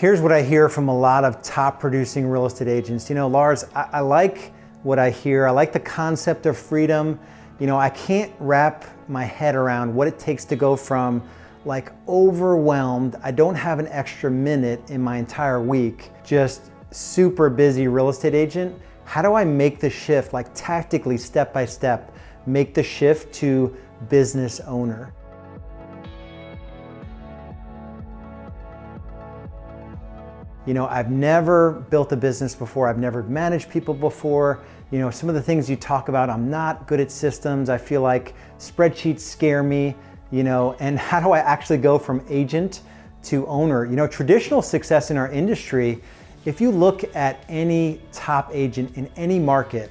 Here's what I hear from a lot of top producing real estate agents. You know, Lars, I like what I hear. I like the concept of freedom. You know, I can't wrap my head around what it takes to go from like overwhelmed, I don't have an extra minute in my entire week, just super busy real estate agent. How do I make the shift, like tactically, step by step, make the shift to business owner? You know, I've never built a business before. I've never managed people before. You know, some of the things you talk about, I'm not good at systems. I feel like spreadsheets scare me, you know, and how do I actually go from agent to owner? You know, traditional success in our industry, if you look at any top agent in any market,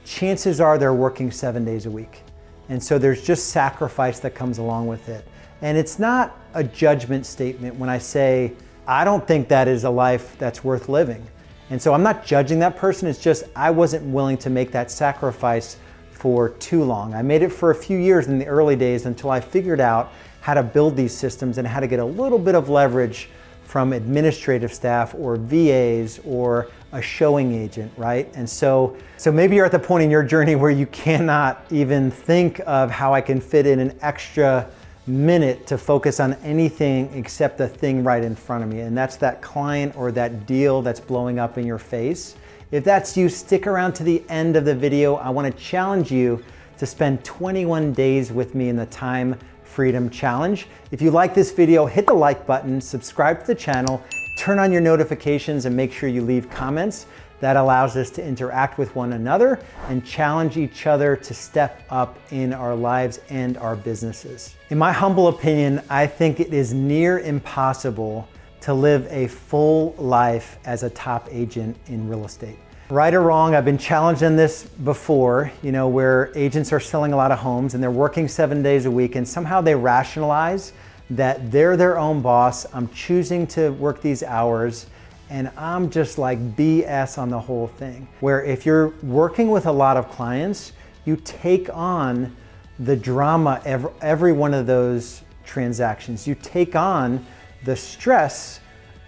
chances are they're working 7 days a week. And so there's just sacrifice that comes along with it. And it's not a judgment statement when I say, I don't think that is a life that's worth living. And so I'm not judging that person, it's just I wasn't willing to make that sacrifice for too long. I made it for a few years in the early days until I figured out how to build these systems and how to get a little bit of leverage from administrative staff or VAs or a showing agent, right? And so maybe you're at the point in your journey where you cannot even think of how I can fit in an extra minute to focus on anything except the thing right in front of me. And that's that client or that deal that's blowing up in your face. If that's you, stick around to the end of the video. I want to challenge you to spend 21 days with me in the Time Freedom Challenge. If you like this video, hit the like button, subscribe to the channel, turn on your notifications, and make sure you leave comments. That allows us to interact with one another and challenge each other to step up in our lives and our businesses. In my humble opinion, I think it is near impossible to live a full life as a top agent in real estate. Right or wrong, I've been challenged on this before, you know, where agents are selling a lot of homes and they're working 7 days a week and somehow they rationalize that they're their own boss. I'm choosing to work these hours and I'm just like BS on the whole thing. Where if you're working with a lot of clients, you take on the drama every one of those transactions. You take on the stress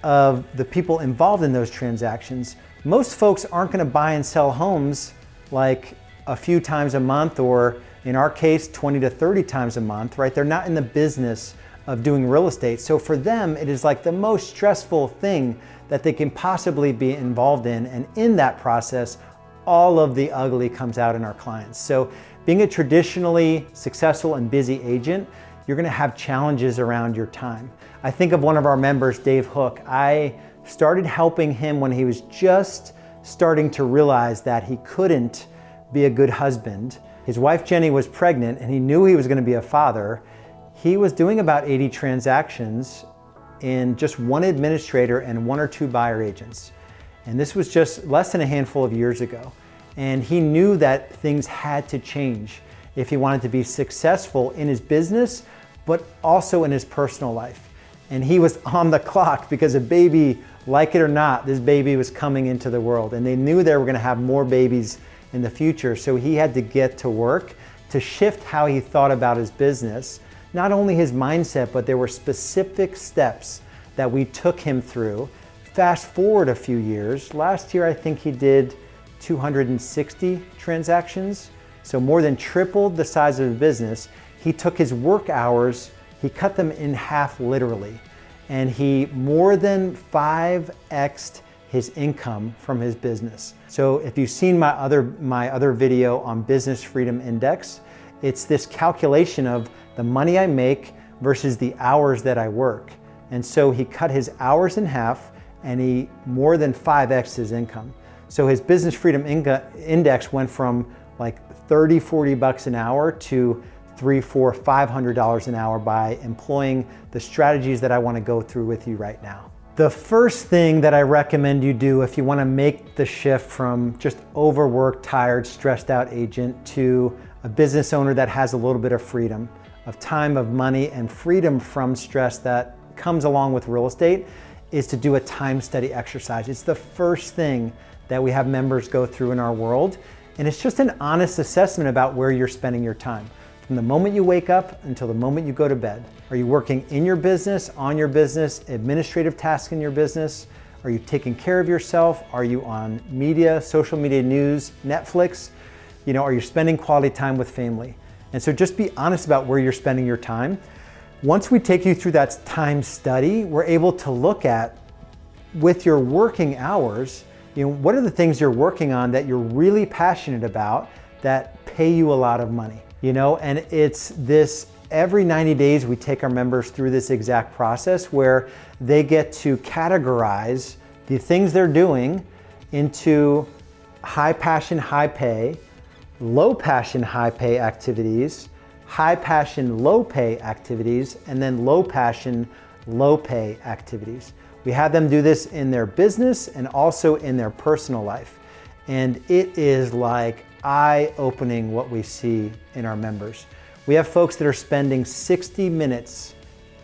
of the people involved in those transactions. Most folks aren't gonna buy and sell homes like a few times a month, or in our case, 20 to 30 times a month, right? They're not in the business of doing real estate. So for them, it is like the most stressful thing that they can possibly be involved in. And in that process, all of the ugly comes out in our clients. So being a traditionally successful and busy agent, you're gonna have challenges around your time. I think of one of our members, Dave Hook. I started helping him when he was just starting to realize that he couldn't be a good husband. His wife, Jenny, was pregnant and he knew he was gonna be a father. He was doing about 80 transactions in just one administrator and 1 or 2 buyer agents. And this was just less than a handful of years ago. And he knew that things had to change if he wanted to be successful in his business, but also in his personal life. And he was on the clock because a baby, like it or not, this baby was coming into the world. And they knew they were gonna have more babies in the future. So he had to get to work to shift how he thought about his business. Not only his mindset, but there were specific steps that we took him through. Fast forward a few years, last year I think he did 260 transactions, so more than tripled the size of his business. He took his work hours, he cut them in half literally, and he more than 5x'd his income from his business. So if you've seen my other video on Business Freedom Index, it's this calculation of the money I make versus the hours that I work. And so he cut his hours in half and he more than 5x'd his income. So his Business Freedom Index went from like 30, 40 bucks an hour to $300, $400, $500 an hour by employing the strategies that I want to go through with you right now. The first thing that I recommend you do if you want to make the shift from just overworked, tired, stressed out agent to a business owner that has a little bit of freedom, of time, of money, and freedom from stress that comes along with real estate, is to do a time study exercise. It's the first thing that we have members go through in our world. And it's just an honest assessment about where you're spending your time. from the moment you wake up until the moment you go to bed. Are you working in your business, on your business, administrative tasks in your business? Are you taking care of yourself? Are you on media, social media, news, Netflix? Are you spending quality time with family? And so just be honest about where you're spending your time. Once we take you through that time study, we're able to look at, with your working hours, what are the things you're working on that you're really passionate about that pay you a lot of money? And it's this, every 90 days we take our members through this exact process where they get to categorize the things they're doing into high passion, high pay, low passion, high pay activities, high passion, low pay activities, and then low passion, low pay activities. We have them do this in their business and also in their personal life. And it is like eye-opening what we see in our members. We have folks that are spending 60 minutes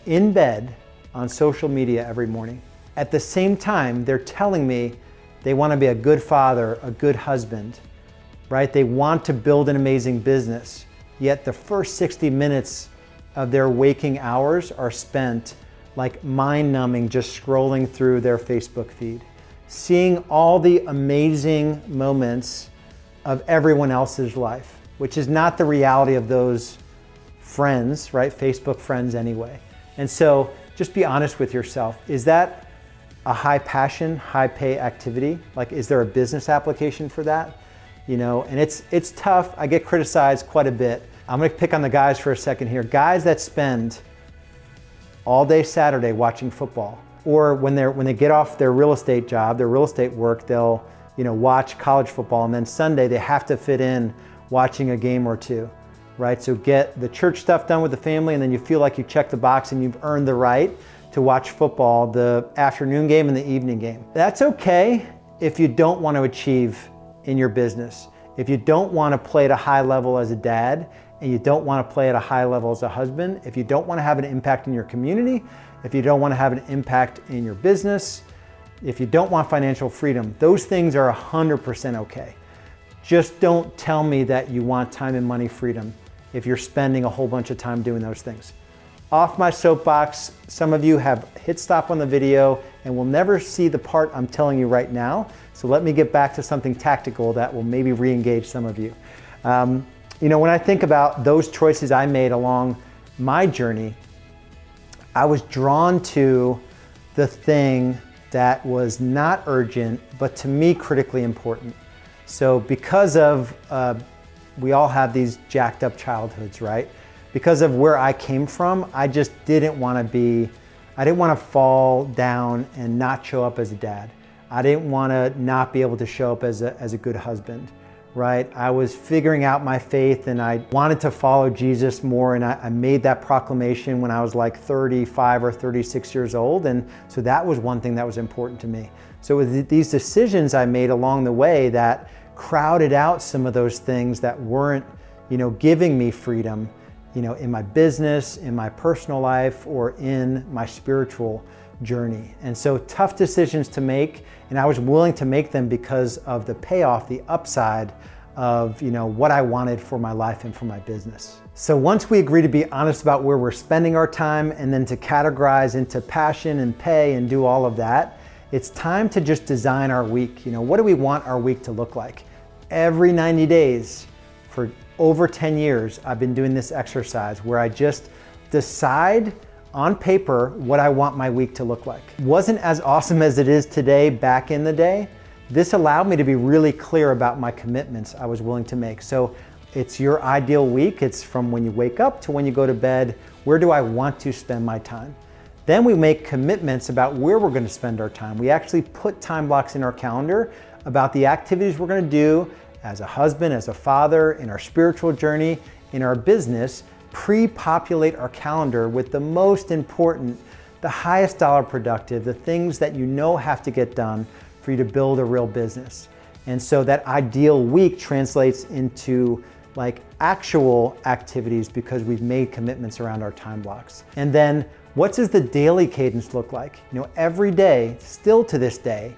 in bed on social media every morning. At the same time, they're telling me they want to be a good father, a good husband, right? They want to build an amazing business, yet the first 60 minutes of their waking hours are spent like mind-numbing, just scrolling through their Facebook feed, seeing all the amazing moments of everyone else's life, which is not the reality of those friends, right? Facebook friends anyway. And so just be honest with yourself. Is that a high passion, high pay activity? Like, is there a business application for that? And it's tough. I get criticized quite a bit. I'm gonna pick on the guys for a second here. Guys that spend all day Saturday watching football, or when they get off their real estate job, their real estate work, they'll watch college football, and then Sunday they have to fit in watching a game or two, right? So get the church stuff done with the family, and then you feel like you check the box and you've earned the right to watch football, the afternoon game and the evening game. That's okay if you don't want to achieve in your business. If you don't want to play at a high level as a dad, and you don't want to play at a high level as a husband, if you don't want to have an impact in your community, if you don't want to have an impact in your business, if you don't want financial freedom, those things are 100% okay. Just don't tell me that you want time and money freedom if you're spending a whole bunch of time doing those things. Off my soapbox, some of you have hit stop on the video and will never see the part I'm telling you right now. So let me get back to something tactical that will maybe re-engage some of you. When I think about those choices I made along my journey, I was drawn to the thing that was not urgent, but to me critically important. So because of, we all have these jacked up childhoods, right? Because of where I came from, I just didn't want to fall down and not show up as a dad. I didn't want to not be able to show up as a good husband, right? I was figuring out my faith and I wanted to follow Jesus more, and I made that proclamation when I was like 35 or 36 years old, and so that was one thing that was important to me. So with these decisions I made along the way that crowded out some of those things that weren't, giving me freedom, in my business, in my personal life, or in my spiritual journey. And so tough decisions to make, and I was willing to make them because of the payoff, the upside of what I wanted for my life and for my business. So once we agree to be honest about where we're spending our time and then to categorize into passion and pay and do all of that, it's time to just design our week. What do we want our week to look like? Every 90 days for over 10 years, I've been doing this exercise where I just decide on paper what I want my week to look like. Wasn't as awesome as it is today back in the day. This allowed me to be really clear about my commitments I was willing to make. So it's your ideal week. It's from when you wake up to when you go to bed. Where do I want to spend my time? Then we make commitments about where we're going to spend our time. We actually put time blocks in our calendar about the activities we're going to do as a husband, as a father, in our spiritual journey, in our business. Pre-populate our calendar with the most important, the highest dollar productive, the things that have to get done for you to build a real business. And so that ideal week translates into like actual activities because we've made commitments around our time blocks. And then what does the daily cadence look like? Every day, still to this day,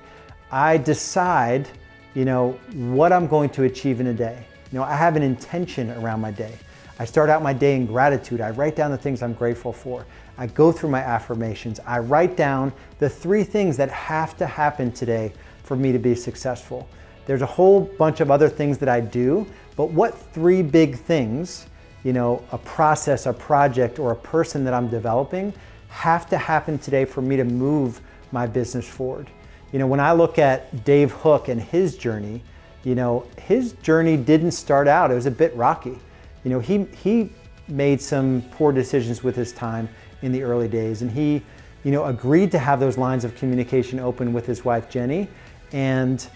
I decide, what I'm going to achieve in a day. I have an intention around my day. I start out my day in gratitude. I write down the things I'm grateful for. I go through my affirmations. I write down the 3 things that have to happen today for me to be successful. There's a whole bunch of other things that I do, but what 3 big things, a process, a project, or a person that I'm developing have to happen today for me to move my business forward? When I look at Dave Hook and his journey, his journey didn't start out, it was a bit rocky. He made some poor decisions with his time in the early days, and he, agreed to have those lines of communication open with his wife, Jenny. And,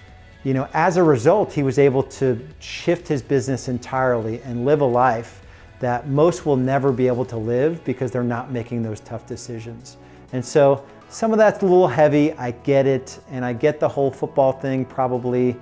as a result, he was able to shift his business entirely and live a life that most will never be able to live because they're not making those tough decisions. And so some of that's a little heavy, I get it, and I get the whole football thing probably,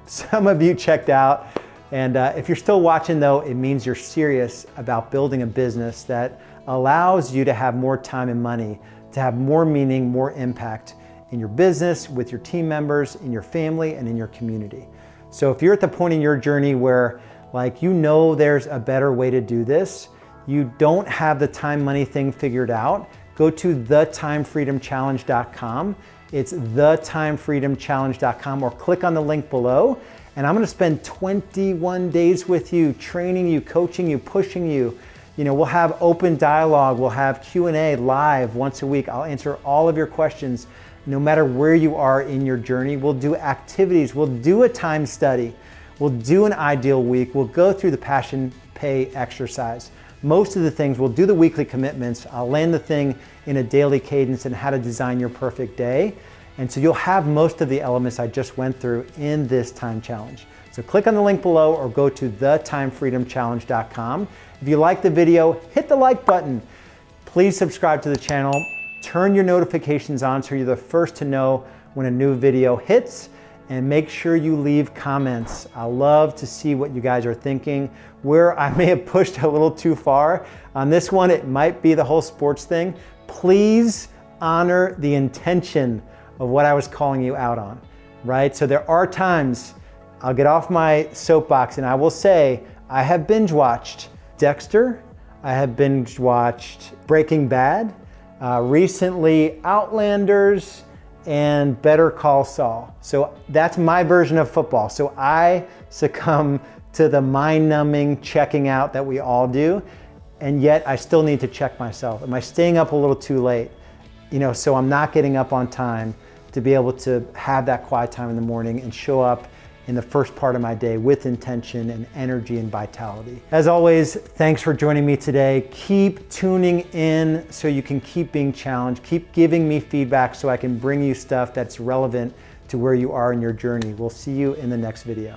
some of you checked out. And if you're still watching though, it means you're serious about building a business that allows you to have more time and money, to have more meaning, more impact in your business, with your team members, in your family, and in your community. So if you're at the point in your journey where there's a better way to do this, you don't have the time money thing figured out, go to thetimefreedomchallenge.com. It's thetimefreedomchallenge.com, or click on the link below. And I'm gonna spend 21 days with you, training you, coaching you, pushing you. We'll have open dialogue, we'll have Q&A live once a week. I'll answer all of your questions, no matter where you are in your journey. We'll do activities, we'll do a time study, we'll do an ideal week, we'll go through the passion pay exercise. Most of the things, we'll do the weekly commitments. I'll land the thing in a daily cadence and how to design your perfect day. And so you'll have most of the elements I just went through in this time challenge. So click on the link below or go to thetimefreedomchallenge.com. If you like the video, hit the like button. Please subscribe to the channel. Turn your notifications on so you're the first to know when a new video hits. And make sure you leave comments. I love to see what you guys are thinking, where I may have pushed a little too far. On this one, it might be the whole sports thing. Please honor the intention of what I was calling you out on, right? So there are times I'll get off my soapbox and I will say, I have binge watched Dexter, I have binge watched Breaking Bad, recently Outlanders, and Better Call Saul. So that's my version of football. So I succumb to the mind-numbing checking out that we all do, and yet I still need to check myself. Am I staying up a little too late? So I'm not getting up on time to be able to have that quiet time in the morning and show up in the first part of my day with intention and energy and vitality. As always, thanks for joining me today. Keep tuning in so you can keep being challenged. Keep giving me feedback so I can bring you stuff that's relevant to where you are in your journey. We'll see you in the next video.